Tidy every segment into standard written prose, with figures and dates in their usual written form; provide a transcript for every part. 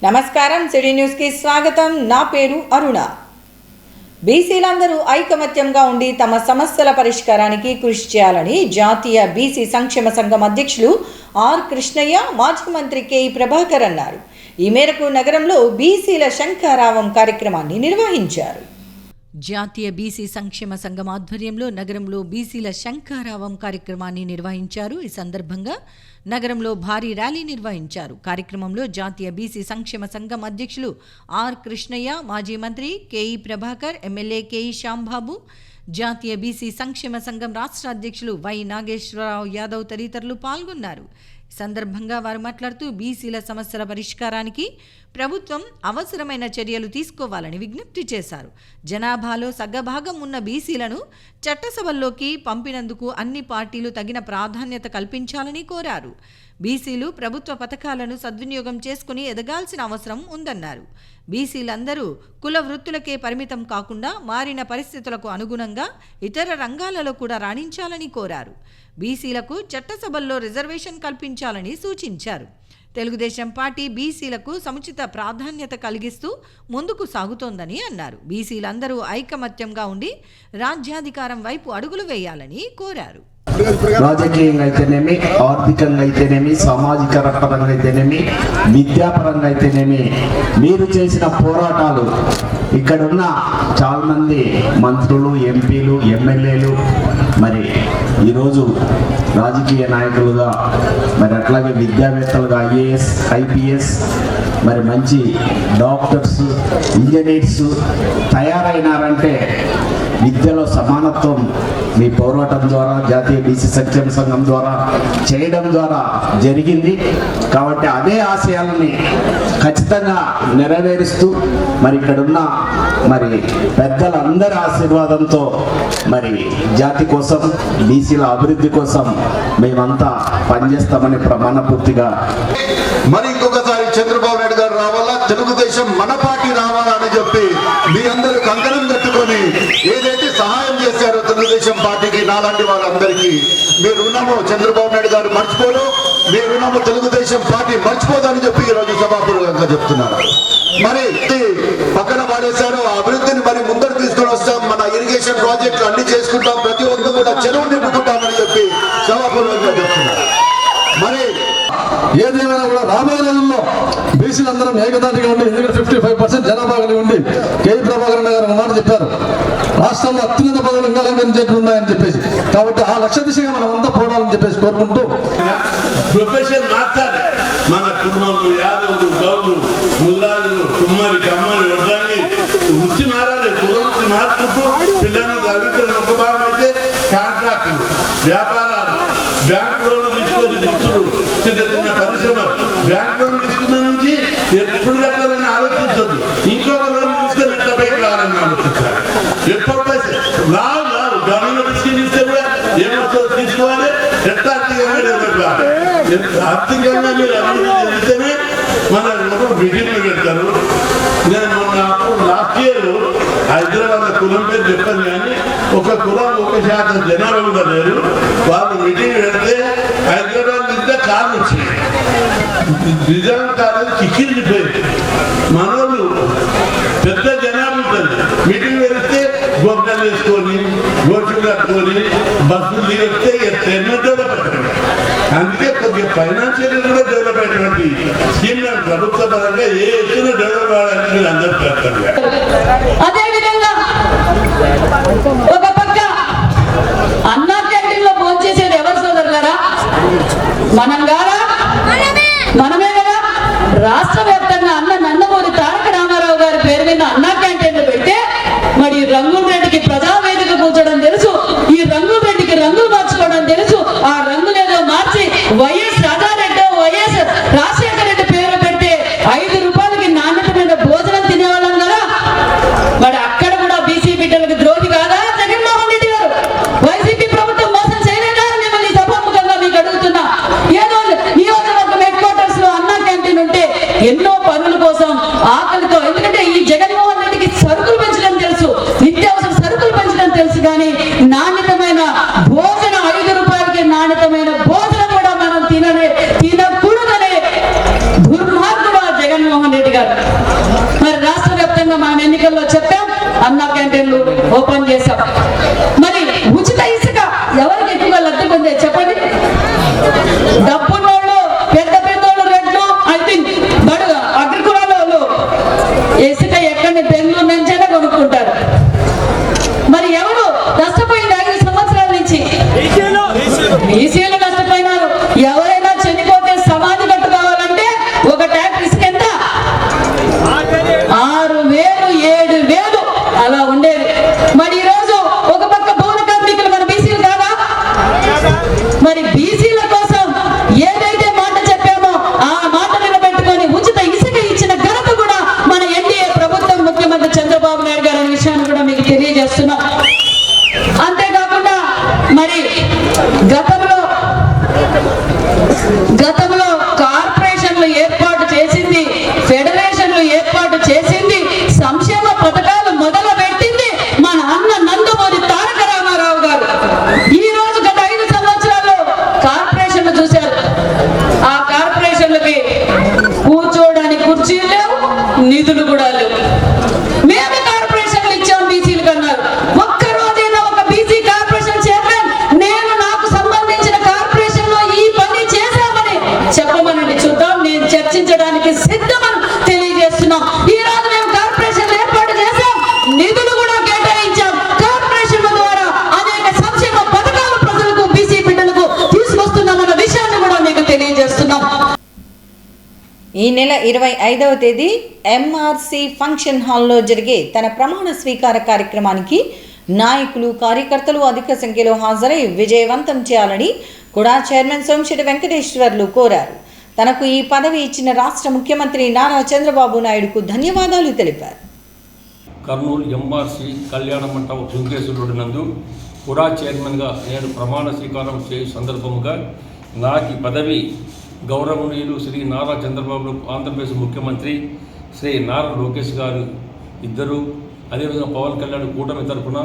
నమస్కారం city news కి స్వాగతం. నా పేరు అరుణ. బీసీలందరూ ఐకమత్యంగా ఉండి తమ సమస్యల పరిష్కారానికి కృషి చేయాలని జాతీయ బీసీ సంక్షేమ సంఘం అధ్యక్షులు ఆర్ కృష్ణయ్య, మాజీ మంత్రి కె ప్రభాకర్ అన్నారు. ఈ మేరకు నగరంలో బీసీల శంఖారావం కార్యక్రమాన్ని నిర్వహించారు. జాతీయ బీసీ సంక్షేమ సంఘం ఆధ్వర్యంలో నగరంలో బీసీల శంఖారావం కార్యక్రమాన్ని నిర్వహించారు. ఈ సందర్భంగా నగరంలో భారీ ర్యాలీ నిర్వహించారు. కార్యక్రమంలో జాతీయ బీసీ సంక్షేమ సంఘం అధ్యక్షులు ఆర్ కృష్ణయ్య, మాజీ మంత్రి K Prabhakar, MLA K Shyam Babu, జాతీయ బీసీ సంక్షేమ సంఘం రాష్ట్ర అధ్యక్షులు వై నాగేశ్వరరావు యాదవ్ తదితరులు పాల్గొన్నారు. ఈ సందర్భంగా వారు మాట్లాడుతూ బీసీల సమస్యల పరిష్కారానికి ప్రభుత్వం అవసరమైన చర్యలు తీసుకోవాలని విజ్ఞప్తి చేశారు. జనాభాలో సగభాగం ఉన్న బీసీలను చట్టసభల్లోకి పంపినందుకు అన్ని పార్టీలు తగిన ప్రాధాన్యత కల్పించాలని కోరారు. బీసీలు ప్రభుత్వ పథకాలను సద్వినియోగం చేసుకుని ఎదగాల్సిన అవసరం ఉందన్నారు. బీసీలందరూ కుల వృత్తులకే పరిమితం కాకుండా మారిన పరిస్థితులకు అనుగుణంగా ఇతర రంగాలలో కూడా రాణించాలని కోరారు. బీసీలకు చట్టసభల్లో రిజర్వేషన్ కల్పించాలని సూచించారు. తెలుగుదేశం పార్టీ బీసీలకు సముచిత ప్రాధాన్యత కలిగిస్తూ ముందుకు సాగుతోందని అన్నారు. బీసీలందరూ ఐకమత్యంగా ఉండి రాజ్యాధికారం వైపు అడుగులు వేయాలని కోరారు. రాజకీయంగా అయితేనేమి, ఆర్థికంగా అయితేనేమి, సామాజిక పరంగా అయితేనేమి, విద్యాపరంగా అయితేనేమి మీరు చేసిన పోరాటాలు ఇక్కడున్న చాలా మంది మంత్రులు, ఎంపీలు, ఎమ్మెల్యేలు మరి ఈరోజు రాజకీయ నాయకులుగా మరి అట్లాగే విద్యావేత్తలుగా ఐఏఎస్, ఐపీఎస్ మరి మంచి డాక్టర్స్, ఇంజనీర్స్ తయారైనారంటే విద్యలో సమానత్వం మీ పోరాటం ద్వారా, జాతీయ బీసీ సంక్షేమ సంఘం ద్వారా చేయడం ద్వారా జరిగింది. కాబట్టి అదే ఆశయాలని ఖచ్చితంగా నెరవేరుస్తూ మరి ఇక్కడున్న మరి పెద్దలందరి ఆశీర్వాదంతో మరి జాతి కోసం, బీసీల అభివృద్ధి కోసం మేమంతా పనిచేస్తామని ప్రమాణపూర్తిగా మరి ఇంకొకసారి చంద్రబాబు నాయుడు గారు రావాలా, తెలుగుదేశం మన పార్టీ రావాలా అని చెప్పి మీ అందరూ కంకణం కట్టుకొని ఏదైతే సహాయం చేశారో తెలుగుదేశం పార్టీకి, నాలాంటి వాళ్ళందరికీ మీ రుణము చంద్రబాబు నాయుడు గారు మర్చిపోరు, మీ రుణము తెలుగుదేశం పార్టీ మర్చిపోదని చెప్పి ఈరోజు సభాపూర్వకంగా చెప్తున్నారు. మరి పక్కన పడేశారు, అభివృద్ధిని మరి ముందరు తీసుకొని వస్తాం, మన ఇరిగేషన్ ప్రాజెక్టులు అన్ని చేసుకుంటాం, ప్రతి ఒక్కరు కూడా చెరువు నింపుకుంటామని చెప్పి సభాపూర్వకంగా చెప్తున్నారు. మరి ఏదేమైనా కూడా రాబోయే రోజుల్లో బీసీలందరం ఏకదాటిగా ఉండి, ఎందుకంటే 55% జనాభా కలిగి ఉండి కె ప్రభాకర్ గారు మాట చెప్పారు, రాష్ట్రంలో అత్యున్నత పదవులు ఇంకా అలంకరించేట్లు ఉన్నాయని చెప్పేసి. కాబట్టి ఆ లక్ష్య దిశగా మనం అంతా పోవాలని చెప్పేసి కోరుకుంటూ ప్రొఫెషన్ మార్చాలి. మన కుటుంబాలు, యాదవులు, గౌలు, ముల్లాలు, కుమ్మరి, కమ్మరి, వడ్రాన్ని వృత్తి మారాలి. వృత్తి మార్చుకుంటూ పిల్లలు అభివృద్ధి ఒక భాగం అయితే కాంట్రాక్టులు, వ్యాపారాలు, బ్యాంకు లోన్లు తీసుకొని వృత్తులు, చిన్న చిన్న పరిశ్రమ, బ్యాంకు లోన్లు తీసుకున్న నుంచి ఎప్పుడు కట్టాలని ఆలోచించద్దు, ఇంకొక లోన్ తీసుకొని ఎట్లా పైకి రావాలని ఆలోచించాలి. ఎప్పుడు రావు రావు గవర్నమెంట్ తీసుకుని కూడా ఏమవుతుందో తీసుకోవాలి, ఎట్లా ఆర్థికంగా డెవలప్ కావాలి. ఆర్థికంగా మీరు అభివృద్ధి చెందితేనే మన మీటింగ్లు పెడతారు. నేను మొన్న లాస్ట్ ఇయర్ హైదరాబాద్ కులం పేరు చెప్పాను, కానీ ఒక కులం 1% జనాభా కూడా లేరు. వాళ్ళు మీటింగ్ పెడితే హైదరాబాద్ నుంచి కార్లు వచ్చినాయి, నిజాం కాలేజ్ కిక్కిరిపోయింది. మనోళ్ళు పెద్ద జనాభా ఉంటుంది, మీటింగ్ పెడితే గొప్పలు వేసుకొని, గోట్లు కట్టుకొని బస్సులు దిగితే ఎన్నో డెవలప్ అవుతుంది. అందుకే కొద్దిగా ఫైనాన్షియల్ కూడా డెవలప్ అయినటువంటి స్కీమ్ ప్రభుత్వ పరంగా ఏ ఎత్తున డెవలప్ అవ్వాలని మీరు అందరూ పెడతారు. అదేవిధంగా ఒక పక్క అన్నా క్యాంటీన్ లో భోజనం చేసేది ఎవరు సోదరులారా? మనం కాదా? మనమే కదా. రాష్ట్ర వ్యాప్తంగా అన్న నందమూరి తారక రామారావు గారి పేరు మీద అన్నా క్యాంటీన్లు పెడితే మరి రంగుల రెడ్డికి ప్రజావేదిక కూర్చోడం తెలుసు, ఈ రంగుల రెడ్డికి రంగులు మార్చుకోవడం తెలుసు. ఆ రంగులేదో మార్చి వైఎస్ రాజారెడ్డి, వైఎస్ రాజశేఖర రెడ్డి పేరు పెడితే 5 రూపాయలకి నాణ్యతమైన భోజనం తినేవాళ్ళం కదా. మరి అక్కడ కూడా బీసీ బిడ్డలకు ద్రోహి కాదా జగన్మోహన్ రెడ్డి గారు? వైసీపీ ప్రభుత్వం మోసం చేయలేదా? మిమ్మల్ని సభాముఖంగా మీకు అడుగుతున్నా. ఏదో నియోజకవర్గం హెడ్ క్వార్టర్స్ లో అన్నా క్యాంటీన్ ఉంటే ఎన్నో పనుల కోసం ఆకలితో, ఎందుకంటే ఈ జగన్మోహన్ రెడ్డికి సరుకులు పెంచడం తెలుసు, నిత్యావసర సరుకులు పెంచడం తెలుసు, కానీ నాణ్యతమైన భోజనం 5 రూపాయలకి నాణ్యతమైన భోజనం కూడా మనం తినకూడదనే దుర్మార్గుడు జగన్మోహన్ రెడ్డి గారు. మరి రాష్ట్ర వ్యాప్తంగా మనం ఎన్నికల్లో చెప్పాం, అన్నా క్యాంటీన్లు ఓపెన్ చేశాం. మరి ఉచిత ఇసుక ఎవరికి ఎక్కువగా లబ్ధి పొందే చెప్పండి? డబ్బున్నోళ్ళు, పెద్ద పెద్దోళ్ళు రెడ్లు, ఐ థింక్ బడుగా అగ్రికులాలు ఇసుక ఎక్కడిని బెంగళూరు నుంచైనా కొనుక్కుంటారు. మరి ఎవరు నష్టపోయింది 5 సంవత్సరాల నుంచి? బీసీలు నష్టపోయినారు. ఎవరైనా చనిపోతే సమాధి కట్టుకోవాలంటే ఒక ట్యాక్టర్ ఇసుక ఎంత? 6,000, 7,000 అలా ఉండేది. మరి ఈరోజు ఒక పక్క భవన కార్మికులు మన బీసీలు కాదా? మరి బీసీల కోసం ఏదైతే మాట చెప్పామో ఆ మాట నిలబెట్టుకొని ఉచిత ఇసుక ఇచ్చిన ఘనత కూడా మన ఎన్డీఏ ప్రభుత్వం, ముఖ్యమంత్రి చంద్రబాబు నాయుడు గారి విషయాన్ని కూడా మీకు తెలియజేస్తున్నాం. అంతేకాకుండా మరి గతంలో కార్పొరేషన్లు ఏర్పాటు చేసింది, ఫెడరేషన్లు ఏర్పాటు చేసింది, సంక్షేమ పథకాలు మొదలు పెట్టింది మన అన్న నందమూరి తారక రామారావు గారు. ఈ రోజు గత 5 సంవత్సరాల్లో కార్పొరేషన్లు చూశారు. ఆ కార్పొరేషన్లకి కూర్చోవడానికి కుర్చీలు లేవు, నిధులు కూడా లేవు. మేము కార్పొరేషన్లు ఇచ్చాం బీసీలు కన్నారు. ఒక్కరోజైనా ఒక బీసీ కార్పొరేషన్ చైర్మన్ నేను నాకు సంబంధించిన కార్పొరేషన్ లో ఈ పని చేశామని చెప్పమనండి చూద్దాం. నేను చర్చించడానికి సిద్ధమని తెలియజేస్తున్నాం. ఈ రోజు మేము కార్పొరేషన్లు ఏర్పాటు చేశాం, నిధులు కూడా కేటాయించాం. కార్పొరేషన్ల ద్వారా అనేక సంక్షేమ పథకాలు ప్రజలకు, బీసీ బిడ్డలకు తీసుకొస్తున్నామన్న విషయాన్ని కూడా మీకు తెలియజేస్తున్నాం. ఈ నెల 25వ తేదీ ఎంఆర్సి ఫంక్షన్ హాల్లో జరిగే తన ప్రమాణ స్వీకార కార్యక్రమానికి నాయకులు, కార్యకర్తలు అధిక సంఖ్యలో హాజరై విజయవంతం చేయాలని కూడా చైర్మన్ సోమిశెట్టి వెంకటేశ్వర్లు కోరారు. తనకు ఈ పదవి ఇచ్చిన రాష్ట్ర ముఖ్యమంత్రి నారా చంద్రబాబు నాయుడుకు ధన్యవాదాలు తెలిపారు. కర్నూలు ఎంఆర్సి కళ్యాణ మంటపం వెంకటేశ్వరుడు నందు కూడా చైర్మన్గా నేను ప్రమాణ స్వీకారం చేయు సందర్భంగా నాకు ఈ పదవి గౌరవనీయులు శ్రీ నారా చంద్రబాబు, ఆంధ్రప్రదేశ్ ముఖ్యమంత్రి శ్రీ నారా లోకేష్ గారు ఇద్దరు, అదేవిధంగా పవన్ కళ్యాణ్ కూటమి తరఫున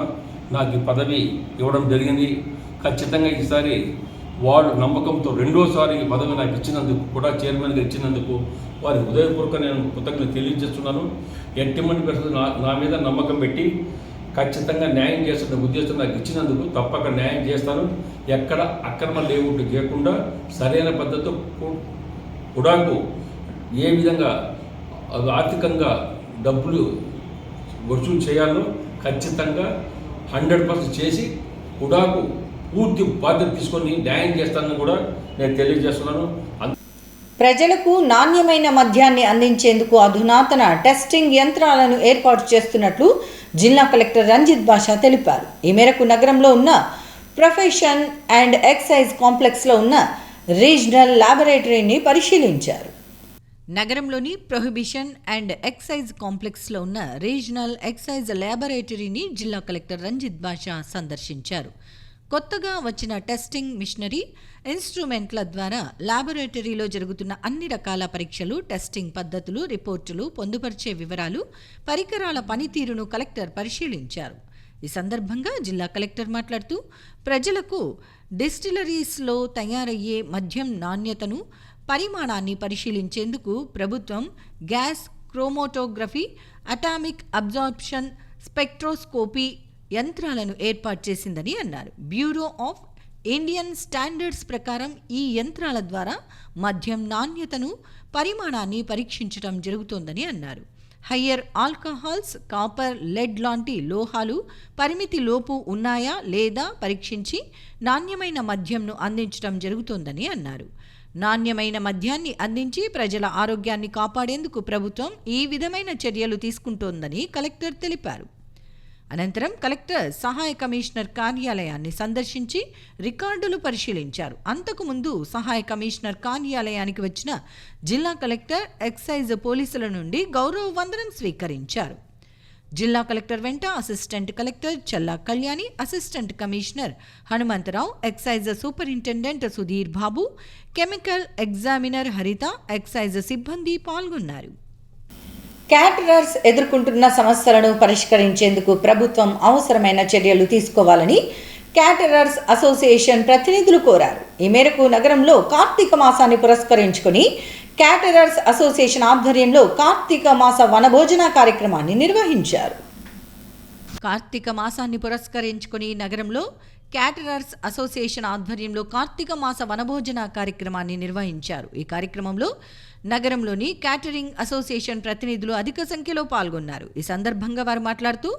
నాకు ఈ పదవి ఇవ్వడం జరిగింది. ఖచ్చితంగా ఈసారి వాళ్ళు నమ్మకంతో రెండోసారి ఈ పదవి నాకు ఇచ్చినందుకు, కూడా చైర్మన్గా ఇచ్చినందుకు వారి హృదయపూర్వక నేను కృతజ్ఞతలు తెలియజేస్తున్నాను. ఎట్టిమంటి పరిస్థితులు నా మీద నమ్మకం పెట్టి ఖచ్చితంగా న్యాయం చేస్తున్న ఉద్దేశం నాకు ఇచ్చినందుకు తప్పక న్యాయం చేస్తాను. ఎక్కడ అక్రమ లేవుట్లు చేయకుండా సరైన పద్ధతితో కుడాకు ఏ విధంగా ఆర్థికంగా డబ్బులు వసూలు చేయాలో ఖచ్చితంగా 100% చేసి కుడాకు పూర్తి బాధ్యత తీసుకొని న్యాయం చేస్తానని కూడా నేను తెలియజేస్తున్నాను. ప్రజలకు నాణ్యమైన మద్యాన్ని అందించేందుకు అధునాతన టెస్టింగ్ యంత్రాలను ఏర్పాటు చేస్తున్నట్లు జిల్లా కలెక్టర్ రంజిత్ బాషా తెలిపారు. ఈ మేరకు నగరంలో ఉన్న ప్రొఫెషన్ అండ్ ఎక్సైజ్ కాంప్లెక్స్లో ఉన్న రీజనల్ ల్యాబొరేటరీని పరిశీలించారు. నగరంలోని ప్రొహిబిషన్ అండ్ ఎక్సైజ్ కాంప్లెక్స్లో ఉన్న రీజనల్ ఎక్సైజ్ ల్యాబొరేటరీని జిల్లా కలెక్టర్ రంజిత్ బాషా సందర్శించారు. కొత్తగా వచ్చిన టెస్టింగ్ మిషనరీ, ఇన్స్ట్రుమెంట్ల ద్వారా ల్యాబొరేటరీలో జరుగుతున్న అన్ని రకాల పరీక్షలు, టెస్టింగ్ పద్ధతులు, రిపోర్టులు, పొందుపరిచే వివరాలు, పరికరాల పనితీరును కలెక్టర్ పరిశీలించారు. ఈ సందర్భంగా జిల్లా కలెక్టర్ మాట్లాడుతూ ప్రజలకు డిస్టిలరీస్లో తయారయ్యే మద్యం నాణ్యతను, పరిమాణాన్ని పరిశీలించేందుకు ప్రభుత్వం గ్యాస్ క్రోమోటోగ్రఫీ, అటామిక్ అబ్జార్ప్షన్ స్పెక్ట్రోస్కోపీ యంత్రాలను ఏర్పాటు చేసిందని అన్నారు. బ్యూరో ఆఫ్ ఇండియన్ స్టాండర్డ్స్ ప్రకారం ఈ యంత్రాల ద్వారా మద్యం నాణ్యతను, పరిమాణాన్ని పరీక్షించడం జరుగుతోందని అన్నారు. హయ్యర్ ఆల్కహాల్స్, కాపర్, లెడ్ లాంటి లోహాలు పరిమితి లోపు ఉన్నాయా లేదా పరీక్షించి నాణ్యమైన మద్యంను అందించడం జరుగుతోందని అన్నారు. నాణ్యమైన మద్యాన్ని అందించి ప్రజల ఆరోగ్యాన్ని కాపాడేందుకు ప్రభుత్వం ఈ విధమైన చర్యలు తీసుకుంటోందని కలెక్టర్ తెలిపారు. అనంతరం కలెక్టర్ సహాయ కమిషనర్ కార్యాలయాన్ని సందర్శించి రికార్డులు పరిశీలించారు. అంతకుముందు సహాయ కమిషనర్ కార్యాలయానికి వచ్చిన జిల్లా కలెక్టర్ ఎక్సైజ్ పోలీసుల నుండి గౌరవ వందనం స్వీకరించారు. జిల్లా కలెక్టర్ వెంట assistant collector Challa Kalyani, assistant commissioner Hanumantharao, excise superintendent Sudheer Babu, chemical examiner Haritha, excise సిబ్బంది పాల్గొన్నారు. క్యాటరర్స్ ఎదుర్కొంటున్న సమస్యలను పరిష్కరించేందుకు ప్రభుత్వం అవసరమైన చర్యలు తీసుకోవాలని క్యాటరర్స్ అసోసియేషన్ ప్రతినిధులు కోరారు. ఈ మేరకు నగరంలో కార్తీక మాసాన్ని పురస్కరించుకుని క్యాటరర్స్ అసోసియేషన్ ఆధ్వర్యంలో కార్తీక మాస వనభోజన కార్యక్రమాన్ని నిర్వహించారు. కార్తీక మాసాన్ని పురస్కరించుకుని నగరంలో క్యాటరర్స్ అసోసియేషన్ ఆధ్వర్యంలో కార్తీక మాస వనభోజన కార్యక్రమాన్ని నిర్వహించారు. ఈ కార్యక్రమంలో నగరంలోని క్యాటరింగ్ అసోసియేషన్ ప్రతినిధులు అధిక సంఖ్యలో పాల్గొన్నారు. ఈ సందర్భంగా వారు మాట్లాడుతూ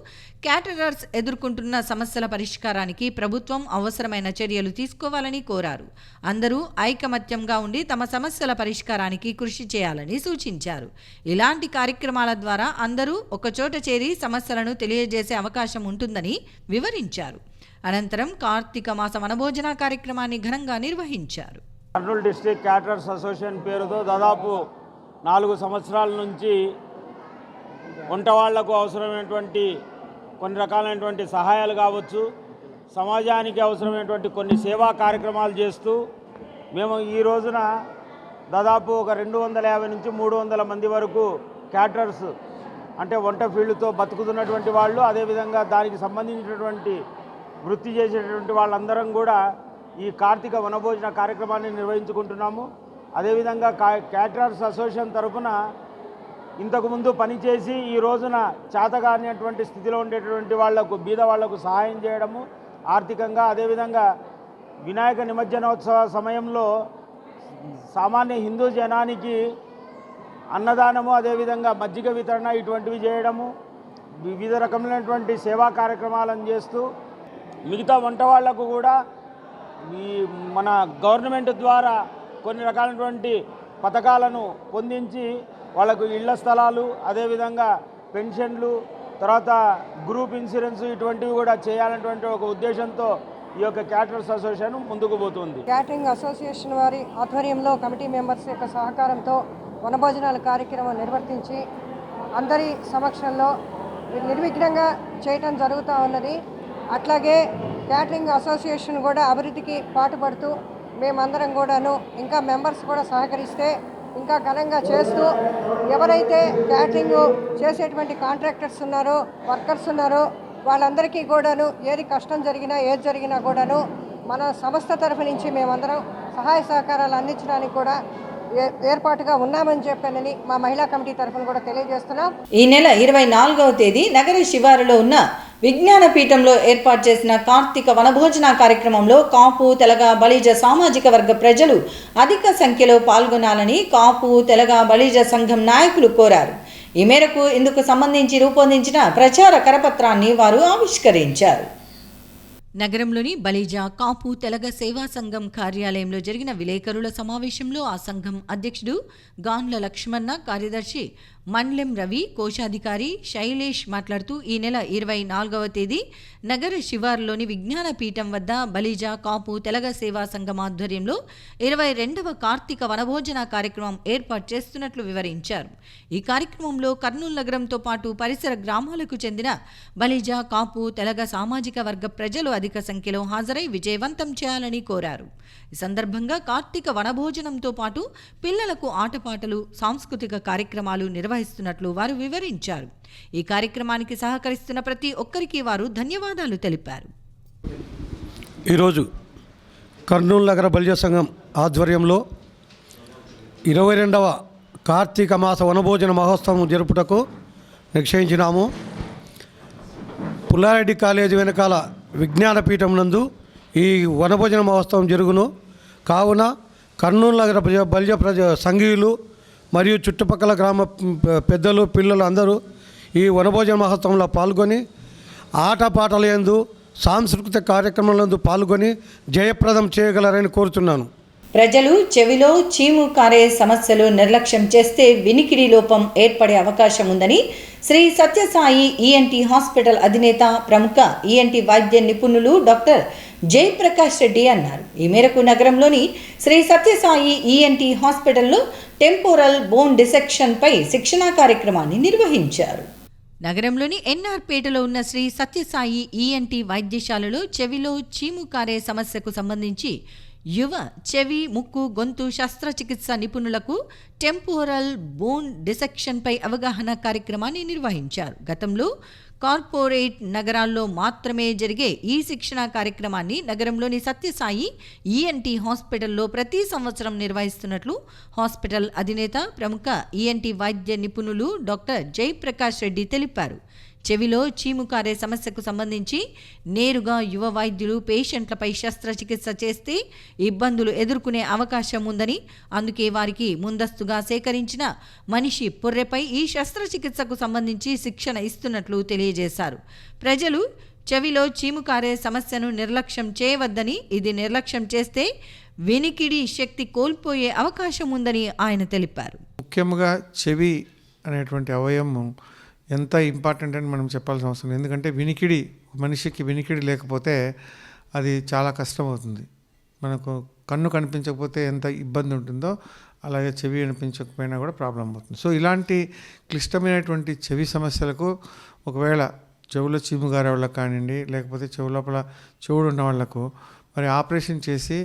క్యాటరర్స్ ఎదుర్కొంటున్న సమస్యల పరిష్కారానికి ప్రభుత్వం అవసరమైన చర్యలు తీసుకోవాలని కోరారు. అందరూ ఐకమత్యంగా ఉండి తమ సమస్యల పరిష్కారానికి కృషి చేయాలని సూచించారు. ఇలాంటి కార్యక్రమాల ద్వారా అందరూ ఒకచోట చేరి సమస్యలను తెలియజేసే అవకాశం ఉంటుందని వివరించారు. అనంతరం కార్తీక మాస వనభోజన కార్యక్రమాన్ని ఘనంగా నిర్వహించారు. కర్నూలు డిస్ట్రిక్ట్ క్యాటరర్స్ అసోసియేషన్ పేరుతో దాదాపు 4 సంవత్సరాల నుంచి వంట వాళ్లకు అవసరమైనటువంటి కొన్ని రకాలైనటువంటి సహాయాలు కావచ్చు, సమాజానికి అవసరమైనటువంటి కొన్ని సేవా కార్యక్రమాలు చేస్తూ మేము ఈ రోజున దాదాపు ఒక 250 నుంచి 300 మంది వరకు క్యాటరర్స్ అంటే వంట ఫీల్డ్తో బతుకుతున్నటువంటి వాళ్ళు, అదేవిధంగా దానికి సంబంధించినటువంటి వృత్తి చేసేటటువంటి వాళ్ళందరం కూడా ఈ కార్తీక వనభోజన కార్యక్రమాన్ని నిర్వహించుకుంటున్నాము. అదేవిధంగా క్యాటరర్స్ అసోసియేషన్ తరఫున ఇంతకుముందు పనిచేసి ఈ రోజున చేతగానిటువంటి స్థితిలో ఉండేటువంటి వాళ్లకు, బీద వాళ్లకు సహాయం చేయడము ఆర్థికంగా, అదేవిధంగా వినాయక నిమజ్జనోత్సవ సమయంలో సామాన్య హిందూ జనానికి అన్నదానము, అదేవిధంగా మజ్జిగ వితరణ ఇటువంటివి చేయడము, వివిధ రకమైనటువంటి సేవా కార్యక్రమాలను చేస్తూ మిగతా వంట వాళ్లకు కూడా ఈ మన గవర్నమెంట్ ద్వారా కొన్ని రకాలైనటువంటి పథకాలను పొందించి వాళ్ళకు ఇళ్ల స్థలాలు, అదేవిధంగా పెన్షన్లు, తర్వాత గ్రూప్ ఇన్సూరెన్స్ ఇటువంటివి కూడా చేయాలనేటువంటి ఒక ఉద్దేశంతో ఈ యొక్క క్యాటరర్స్ అసోసియేషన్ ముందుకు పోతుంది. క్యాటరింగ్ అసోసియేషన్ వారి ఆధ్వర్యంలో కమిటీ మెంబర్స్ యొక్క సహకారంతో వనభోజనాల కార్యక్రమం నిర్వర్తించి అందరి సమక్షంలో నిర్విఘ్నంగా చేయటం జరుగుతూ ఉన్నది. అట్లాగే క్యాటరింగ్ అసోసియేషన్ కూడా అభివృద్ధికి పాటుపడుతూ మేమందరం కూడాను ఇంకా మెంబర్స్ కూడా సహకరిస్తే ఇంకా ఘనంగా చేస్తూ ఎవరైతే క్యాటరింగ్ చేసేటువంటి కాంట్రాక్టర్స్ ఉన్నారో, వర్కర్స్ ఉన్నారో వాళ్ళందరికీ కూడాను ఏది కష్టం జరిగినా ఏది జరిగినా కూడాను మన సంస్థ తరఫు నుంచి మేమందరం సహాయ సహకారాలు అందించడానికి కూడా ఏర్పాటుగా ఉన్నామని చెప్పానని మా మహిళా కమిటీ తరఫున కూడా తెలియజేస్తున్నాం. ఈ నెల 24వ తేదీ నగర శివారులో ఉన్న విజ్ఞాన పీఠంలో ఏర్పాటు చేసిన కార్తీక వనభోజన కార్యక్రమంలో కాపు, తెలగ, బలిజ సామాజిక వర్గ ప్రజలు అధిక సంఖ్యలో పాల్గొనాలని కాపు, తెలగ, బలిజ సంఘం నాయకులు కోరారు. ఈ మేరకు ఇందుకు సంబంధించి రూపొందించిన ప్రచార కరపత్రాన్ని వారు ఆవిష్కరించారు. నగరంలోని బలిజ, కాపు, తెలగ సేవా సంఘం కార్యాలయంలో జరిగిన విలేకరుల సమావేశంలో ఆ సంఘం అధ్యక్షుడు గాన్ల లక్ష్మణ, కార్యదర్శి మండ్లెం రవి, కోశాధికారి శైలేష్ మాట్లాడుతూ ఈ నెల 24వ తేదీ నగర శివార్లోని విజ్ఞాన పీఠం వద్ద బలిజ, కాపు, తెలగ సేవా సంఘం ఆధ్వర్యంలో 22వ కార్తీక వనభోజన కార్యక్రమం ఏర్పాటు చేస్తున్నట్లు వివరించారు. ఈ కార్యక్రమంలో కర్నూలు నగరంతో పాటు పరిసర గ్రామాలకు చెందిన బలిజ, కాపు, తెలగ సామాజిక వర్గ ప్రజలు అధిక సంఖ్యలో హాజరై విజయవంతం చేయాలని కోరారు. ఈ సందర్భంగా కార్తీక వనభోజనంతో పాటు పిల్లలకు ఆటపాటలు, సాంస్కృతిక కార్యక్రమాలు నిర్వహిస్తున్నట్లు వారు వివరించారు. ఈ కార్యక్రమానికి సహకరిస్తున్న ప్రతి ఒక్కరికి వారు ధన్యవాదాలు తెలిపారు. ఈరోజు కర్నూలు నగర బలిజ సంఘం ఆధ్వర్యంలో 22వ కార్తీక మాస వనభోజన మహోత్సవం జరుపుటకు నిశ్చయించినాము. పుల్లారెడ్డి కాలేజీ వెనకాల విజ్ఞానపీఠం నందు ఈ వనభోజన మహోత్సవం జరుగును. కావున కర్నూలు నగర బలిజ సంఘీయులు మరియు చుట్టుపక్కల గ్రామ పెద్దలు, పిల్లలు అందరూ ఈ వనభోజన మహోత్సవంలో పాల్గొని ఆటపాటల యందు, సాంస్కృతిక కార్యక్రమాలందు పాల్గొని జయప్రదం చేయగలరని కోరుతున్నాను. ప్రజలు చెవిలో చీము కారే సమస్యలు నిర్లక్ష్యం చేస్తే వినికిడి లోపం ఏర్పడే అవకాశం ఉందని శ్రీ సత్యసాయి ఈఎన్టీ హాస్పిటల్ అధినేత, ప్రముఖ ఈఎన్టీ వైద్య నిపుణులు డాక్టర్ జయప్రకాష్ రెడ్డి అన్నారు. ఈ మేరకు నగరంలోని శ్రీ సత్యసాయి ఈఎన్టీ హాస్పిటల్లో టెంపోరల్ బోన్ డిసెక్షన్ పై శిక్షణా కార్యక్రమాన్ని నిర్వహించారు. నగరంలోని ఎన్ఆర్పేటలో ఉన్న శ్రీ సత్యసాయి ఈఎన్టీ వైద్యశాలలో చెవిలో చీము కారే సమస్యకు సంబంధించి యువ చెవి, ముక్కు, గొంతు శస్త్రచికిత్స నిపుణులకు టెంపోరల్ బోన్ డిసెక్షన్పై అవగాహన కార్యక్రమాన్ని నిర్వహించారు. గతంలో కార్పొరేట్ నగరాల్లో మాత్రమే జరిగే ఈ శిక్షణ కార్యక్రమాన్ని నగరంలోని సత్యసాయి ఈఎన్టీ హాస్పిటల్లో ప్రతి సంవత్సరం నిర్వహిస్తున్నట్లు హాస్పిటల్ అధినేత, ప్రముఖ ఈఎన్టీ వైద్య నిపుణులు డాక్టర్ జయప్రకాష్ రెడ్డి తెలిపారు. చెవిలో చీము కారే సమస్యకు సంబంధించి నేరుగా యువ వైద్యులు పేషెంట్లపై శస్త్రచికిత్స చేస్తే ఇబ్బందులు ఎదుర్కొనే అవకాశం ఉందని, అందుకే వారికి ముందస్తుగా సేకరించిన మనిషి పుర్రెపై ఈ శస్త్రచికిత్సకు సంబంధించి శిక్షణ ఇస్తున్నట్లు తెలియజేశారు. ప్రజలు చెవిలో చీము కారే సమస్యను నిర్లక్ష్యం చేయవద్దని, ఇది నిర్లక్ష్యం చేస్తే వినికిడి శక్తి కోల్పోయే అవకాశం ఉందని ఆయన తెలిపారు. ముఖ్యంగా చెవి అనేటువంటి అవయవం ఎంత ఇంపార్టెంట్ అని మనం చెప్పాల్సిన అవసరం లేదు. ఎందుకంటే మనిషికి వినికిడి లేకపోతే అది చాలా కష్టమవుతుంది. మనకు కన్ను కనిపించకపోతే ఎంత ఇబ్బంది ఉంటుందో అలాగే చెవి వినిపించకపోయినా కూడా ప్రాబ్లం అవుతుంది. సో ఇలాంటి క్లిష్టమైనటువంటి చెవి సమస్యలకు ఒకవేళ చెవులో చీము గారే వాళ్ళకి కానివ్వండి, లేకపోతే చెవు లోపల చెవుడు ఉన్న వాళ్ళకు మరి ఆపరేషన్ చేసి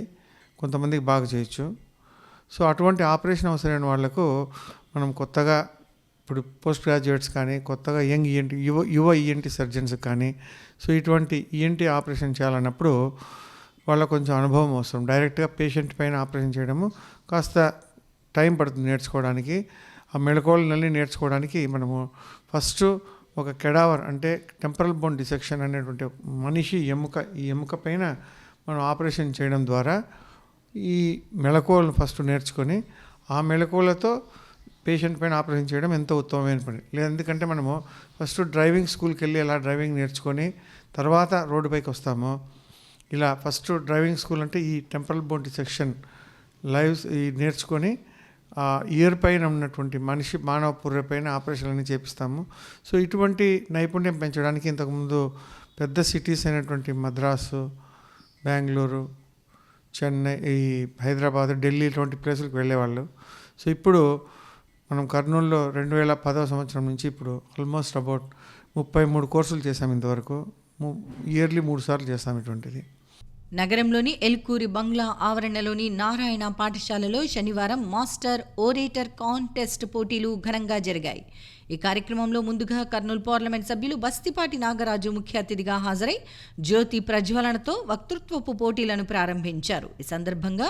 కొంతమందికి బాగా చేయొచ్చు. సో అటువంటి ఆపరేషన్ అవసరమైన వాళ్లకు మనం కొత్తగా ఇప్పుడు పోస్ట్ గ్రాడ్యుయేట్స్ కానీ, కొత్తగా యంగ్ ఈఎన్టీ యువ ఈఎన్టీ సర్జన్స్ కానీ, సో ఇటువంటి ఈఎన్టీ ఆపరేషన్ చేయాలన్నప్పుడు వాళ్ళకు కొంచెం అనుభవం అవసరం. డైరెక్ట్గా పేషెంట్ పైన ఆపరేషన్ చేయడము కాస్త టైం పడుతుంది నేర్చుకోవడానికి. ఆ మెళకువలన్నీ నేర్చుకోవడానికి మనము ఫస్ట్ ఒక కెడావర్ అంటే టెంపరల్ బోన్ డిసెక్షన్ అనేటువంటి మనిషి ఈ ఎముక పైన మనం ఆపరేషన్ చేయడం ద్వారా ఈ మెళకువలను ఫస్ట్ నేర్చుకొని ఆ మెళకువలతో పేషెంట్ పైన ఆపరేషన్ చేయడం ఎంతో ఉత్తమమైన పని. లేదు, ఎందుకంటే మనము ఫస్ట్ డ్రైవింగ్ స్కూల్కి వెళ్ళి ఎలా డ్రైవింగ్ నేర్చుకొని తర్వాత రోడ్డు పైకి వస్తాము. ఇలా ఫస్ట్ డ్రైవింగ్ స్కూల్ అంటే ఈ టెంపరల్ బోన్ డిసెక్షన్ ఈ నేర్చుకొని ఆ ఇయర్ పైన ఉన్నటువంటి మానవ పుర్రె పైన ఆపరేషన్లన్నీ చేపిస్తాము. సో ఇటువంటి నైపుణ్యం పెంచడానికి ఇంతకుముందు పెద్ద సిటీస్ అయినటువంటి మద్రాసు, బెంగళూరు, చెన్నై, ఈ హైదరాబాద్, ఢిల్లీ ఇటువంటి ప్లేసులకు వెళ్ళేవాళ్ళు. సో ఇప్పుడు మనం కర్నూలులో 2010వ సంవత్సరం నుంచి ఇప్పుడు ఆల్మోస్ట్ అబౌట్ 33 కోర్సులు చేశాం. ఇంతవరకు ఇయర్లీ 3 సార్లు చేస్తాం ఇటువంటిది. నగరంలోని ఎల్కూరి బంగ్లా ఆవరణలోని నారాయణ పాఠశాలలో శనివారం మాస్టర్ ఓరేటర్ కాంటెస్ట్ పోటీలు ఘనంగా జరిగాయి. ఈ కార్యక్రమంలో ముందుగా కర్నూలు పార్లమెంట్ సభ్యులు బస్తిపాటి నాగరాజు ముఖ్య అతిథిగా హాజరై జ్యోతి ప్రజ్వలనతో వక్తృత్వపు పోటీలను ప్రారంభించారు. ఈ సందర్భంగా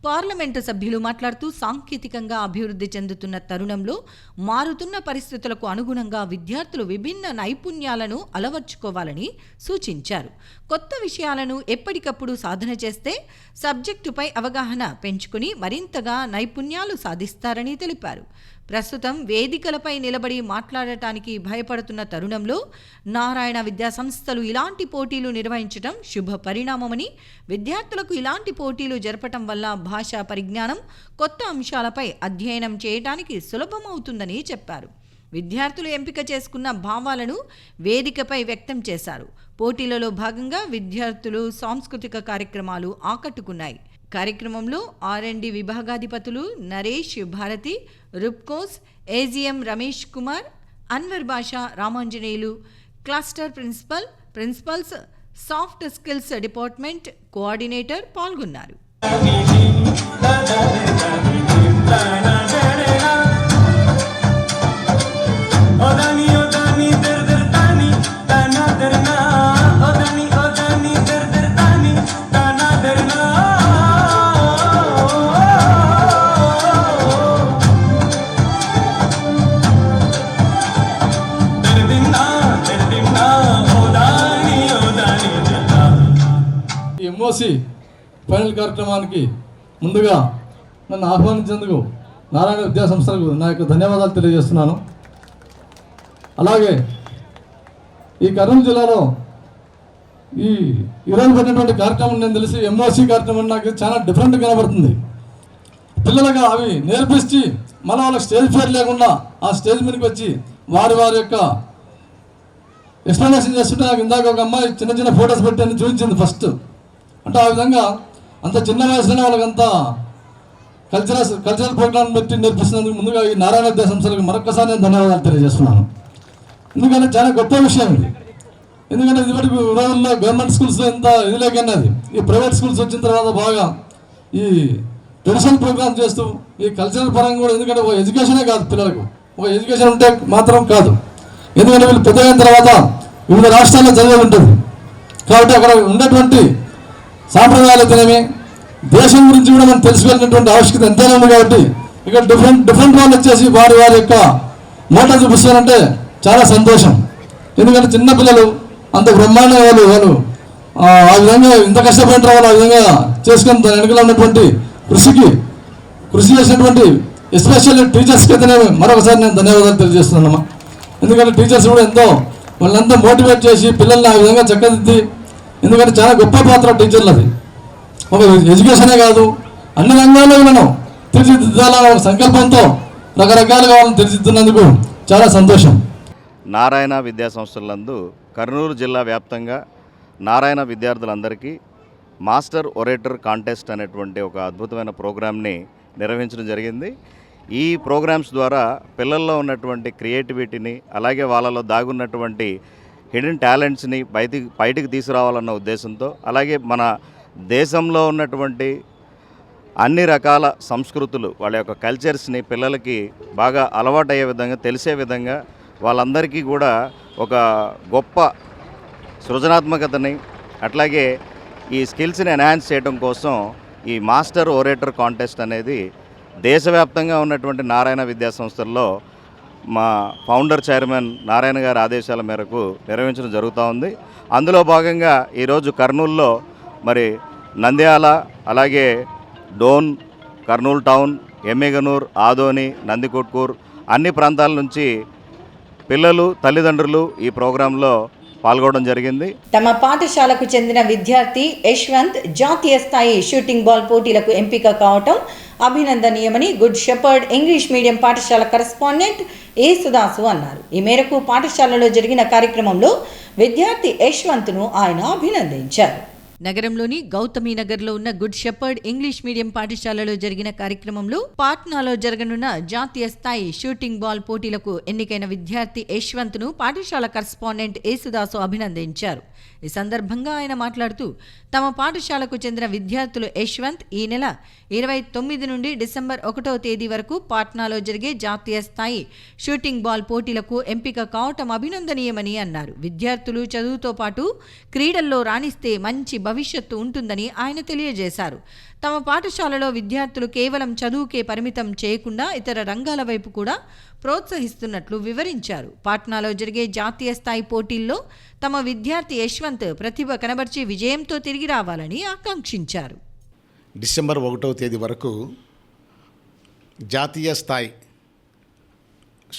పార్లమెంటు సభ్యులు మాట్లాడుతూ సాంకేతికంగా అభివృద్ధి చెందుతున్న తరుణంలో మారుతున్న పరిస్థితులకు అనుగుణంగా విద్యార్థులు విభిన్న నైపుణ్యాలను అలవర్చుకోవాలని సూచించారు. కొత్త విషయాలను ఎప్పటికప్పుడు సాధన చేస్తే సబ్జెక్టుపై అవగాహన పెంచుకుని మరింతగా నైపుణ్యాలు సాధిస్తారని తెలిపారు. ప్రస్తుతం వేదికలపై నిలబడి మాట్లాడటానికి భయపడుతున్న తరుణంలో నారాయణ విద్యా సంస్థలు ఇలాంటి పోటీలు నిర్వహించడం శుభ పరిణామమని, విద్యార్థులకు ఇలాంటి పోటీలు జరపటం వల్ల భాషా పరిజ్ఞానం, కొత్త అంశాలపై అధ్యయనం చేయడానికి సులభమవుతుందని చెప్పారు. విద్యార్థులు ఎంపిక చేసుకున్న భావాలను వేదికపై వ్యక్తం చేశారు. పోటీలలో భాగంగా విద్యార్థులు సాంస్కృతిక కార్యక్రమాలు ఆకట్టుకున్నాయి. కార్యక్రమంలో R&D విభాగాధిపతులు నరేష్, భారతి, రుప్కోస్, AGM Ramesh Kumar, Anwar Basha, Ramanjaneyulu, cluster principals, soft skills department coordinator పాల్గొన్నారు. ఎంఓసి ఫైనల్ కార్యక్రమానికి ముందుగా నన్ను ఆహ్వానించేందుకు నారాయణ విద్యా సంస్థలకు నా యొక్క ధన్యవాదాలు తెలియజేస్తున్నాను. అలాగే ఈ కర్నూలు జిల్లాలో ఈ ఈరోజు పెట్టినటువంటి కార్యక్రమం నేను తెలిసి ఎంఓసి కార్యక్రమం నాకు చాలా డిఫరెంట్ కనబడుతుంది. పిల్లలుగా అవి నేర్పించి మళ్ళీ వాళ్ళకి స్టేజ్ ఫేర్ లేకుండా ఆ స్టేజ్ మీదకి వచ్చి వారి యొక్క ఎక్స్ప్లెనేషన్ చేస్తుంటే నాకు ఇందాక ఒక అమ్మాయి చిన్న చిన్న ఫొటోస్ పెట్టి అని చూపించింది ఫస్ట్. అంటే ఆ విధంగా అంత చిన్న వయసులోనే వాళ్ళకంతా కల్చరల్ ప్రోగ్రామ్ పెట్టి నేర్పిస్తున్నందుకు ముందుగా ఈ నారాయణ విద్యా సంస్థలకు మరొకసారి నేను ధన్యవాదాలు తెలియజేస్తున్నాను. ఎందుకంటే చాలా గొప్ప విషయం ఇది. ఎందుకంటే ఇదివరకు రోజుల్లో గవర్నమెంట్ స్కూల్స్లో ఎంత ఇది లేకన్నది ఈ ప్రైవేట్ స్కూల్స్ వచ్చిన తర్వాత బాగా ఈ ట్రెడిషనల్ ప్రోగ్రామ్ చేస్తూ ఈ కల్చరల్ పరంగా కూడా, ఎందుకంటే ఒక ఎడ్యుకేషనే కాదు పిల్లలకు, ఒక ఎడ్యుకేషన్ ఉంటే మాత్రం కాదు, ఎందుకంటే వీళ్ళు పెద్దగైన తర్వాత వివిధ రాష్ట్రాల్లో చదివేది ఉంటుంది కాబట్టి అక్కడ ఉన్నటువంటి సాంప్రదాయాలు అయితేనేమి దేశం గురించి కూడా మనం తెలుసుకోవాల్సినటువంటి ఆవశ్యకత ఎంతైనా ఉంది కాబట్టి ఇక్కడ డిఫరెంట్ వాళ్ళు వచ్చేసి వారి యొక్క మోటా చూపిస్తారంటే చాలా సంతోషం. ఎందుకంటే చిన్నపిల్లలు అంత బ్రహ్మాండంగా వాళ్ళు ఆ విధంగా ఇంత కష్టపడిన వాళ్ళు ఆ విధంగా చేసుకుని దాని వెనుకలో ఉన్నటువంటి కృషి చేసినటువంటి ఎస్పెషల్లీ టీచర్స్కి అయితేనే మరొకసారి నేను ధన్యవాదాలు తెలియజేస్తున్నానమ్మా. ఎందుకంటే టీచర్స్ కూడా ఎంతో వాళ్ళంతా మోటివేట్ చేసి పిల్లల్ని ఆ విధంగా చక్కదిద్ది, ఎందుకంటే చాలా గొప్ప పాత్ర టీచర్లు. అది ఒక ఎడ్యుకేషనే కాదు, అన్ని రంగాల్లో మనం తీర్చిదిద్దాలనే ఒక సంకల్పంతో రకరకాలుగా వాళ్ళని తీర్చిదిద్దినందుకు చాలా సంతోషం. నారాయణ విద్యా సంస్థలందు కర్నూలు జిల్లా వ్యాప్తంగా నారాయణ విద్యార్థులందరికీ మాస్టర్ ఒరేటర్ కాంటెస్ట్ అనేటువంటి ఒక అద్భుతమైన ప్రోగ్రామ్ని నిర్వహించడం జరిగింది. ఈ ప్రోగ్రామ్స్ ద్వారా పిల్లల్లో ఉన్నటువంటి క్రియేటివిటీని, అలాగే వాళ్ళలో దాగున్నటువంటి హిడెన్ టాలెంట్స్ని బయటికి తీసుకురావాలన్న ఉద్దేశంతో, అలాగే మన దేశంలో ఉన్నటువంటి అన్ని రకాల సంస్కృతులు, వాళ్ళ యొక్క కల్చర్స్ని పిల్లలకి బాగా అలవాటయ్యే విధంగా, తెలిసే విధంగా వాళ్ళందరికీ కూడా ఒక గొప్ప సృజనాత్మకతని, అట్లాగే ఈ స్కిల్స్ని ఎన్హాన్స్ చేయడం కోసం ఈ మాస్టర్ ఒరేటర్ కాంటెస్ట్ అనేది దేశవ్యాప్తంగా ఉన్నటువంటి నారాయణ విద్యా సంస్థల్లో మా ఫౌండర్ చైర్మన్ నారాయణ గారి ఆదేశాల మేరకు నిర్వహించడం జరుగుతూ ఉంది. అందులో భాగంగా ఈరోజు కర్నూలులో మరి నంద్యాల, అలాగే డోన్, కర్నూలు టౌన్, ఎమ్మిగనూర్, ఆదోని, నందికొట్కూర్ అన్ని ప్రాంతాల నుంచి పిల్లలు, తల్లిదండ్రులు ఈ ప్రోగ్రాంలో పాల్గొనడం జరిగింది. తమ పాఠశాలకు చెందిన విద్యార్థి యశ్వంత్ జాతీయ స్థాయి షూటింగ్ బాల్ పోటీలకు ఎంపిక కావటం అభినందనీయమని గుడ్ షెపర్డ్ ఇంగ్లీష్ మీడియం పాఠశాల కరెస్పాండెంట్ యేసుదాసు అన్నారు. ఈ మేరకు పాఠశాలలో జరిగిన కార్యక్రమంలో విద్యార్థి యశ్వంత్ను ఆయన అభినందించారు. నగరంలోని గౌతమి నగర్లో ఉన్న గుడ్ షెపర్డ్ ఇంగ్లీష్ మీడియం పాఠశాలలో జరిగిన కార్యక్రమంలో పాట్నాలో జరగనున్న జాతీయ స్థాయి షూటింగ్ బాల్ పోటీలకు ఎన్నికైన విద్యార్థి యశ్వంత్ను పాఠశాల కరెస్పాండెంట్ యేసుదాసు అభినందించారు. ఈ సందర్భంగా ఆయన మాట్లాడుతూ తమ పాఠశాలకు చెందిన విద్యార్థులు యశ్వంత్ ఈ నెల 29 నుండి డిసెంబర్ 1వ తేదీ వరకు పాట్నాలో జరిగే జాతీయ స్థాయి షూటింగ్ బాల్ పోటీలకు ఎంపిక కావటం అభినందనీయమని అన్నారు. విద్యార్థులు చదువుతో పాటు క్రీడల్లో రాణిస్తే మంచి భవిష్యత్తు ఉంటుందని ఆయన తెలియజేశారు. తమ పాఠశాలలో విద్యార్థులు కేవలం చదువుకే పరిమితం చేయకుండా ఇతర రంగాల వైపు కూడా ప్రోత్సహిస్తున్నట్లు వివరించారు. పాట్నాలో జరిగే జాతీయ స్థాయి పోటీల్లో తమ విద్యార్థి యశ్వంత్ ప్రతిభ కనబర్చి విజయంతో తిరిగి రావాలని ఆకాంక్షించారు. డిసెంబర్ 1వ తేదీ వరకు జాతీయ స్థాయి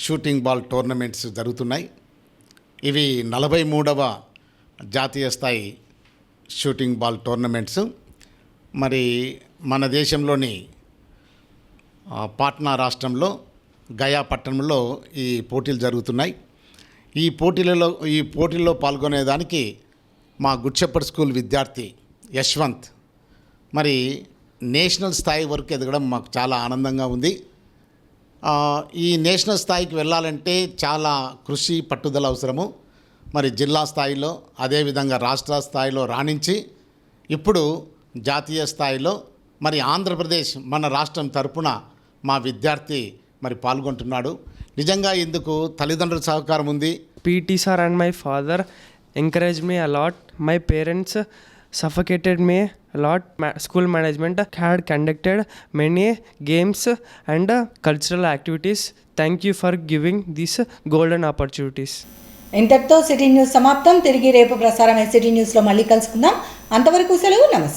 షూటింగ్ బాల్ టోర్నమెంట్స్ జరుగుతున్నాయి. ఇవి 43వ జాతీయ స్థాయి షూటింగ్ బాల్ టోర్నమెంట్స్. మరి మన దేశంలోని పాట్నా రాష్ట్రంలో గయా పట్టణంలో ఈ పోటీలు జరుగుతున్నాయి. ఈ పోటీల్లో పాల్గొనేదానికి మా గుడ్ షెపర్డ్ స్కూల్ విద్యార్థి యశ్వంత్ మరి నేషనల్ స్థాయి వరకు ఎదగడం మాకు చాలా ఆనందంగా ఉంది. ఈ నేషనల్ స్థాయికి వెళ్ళాలంటే చాలా కృషి, పట్టుదల అవసరము. మరి జిల్లా స్థాయిలో, అదేవిధంగా రాష్ట్ర స్థాయిలో రాణించి ఇప్పుడు జాతీయ స్థాయిలో మరి ఆంధ్రప్రదేశ్ మన రాష్ట్రం తరపున మా విద్యార్థి మరి పాల్గొంటున్నాడు. నిజంగా ఇందుకు తల్లిదండ్రుల సహకారం ఉంది. PT sir and my father encouraged me a lot. My parents suffocated me a lot. School management had conducted many games and cultural activities. Thank you for giving these golden opportunities. ఇంతటితో city news సమాప్తం. తిరిగి రేపు ప్రసారమై city న్యూస్లో మళ్ళీ కలుసుకుందాం. అంతవరకు సెలవు. నమస్తే.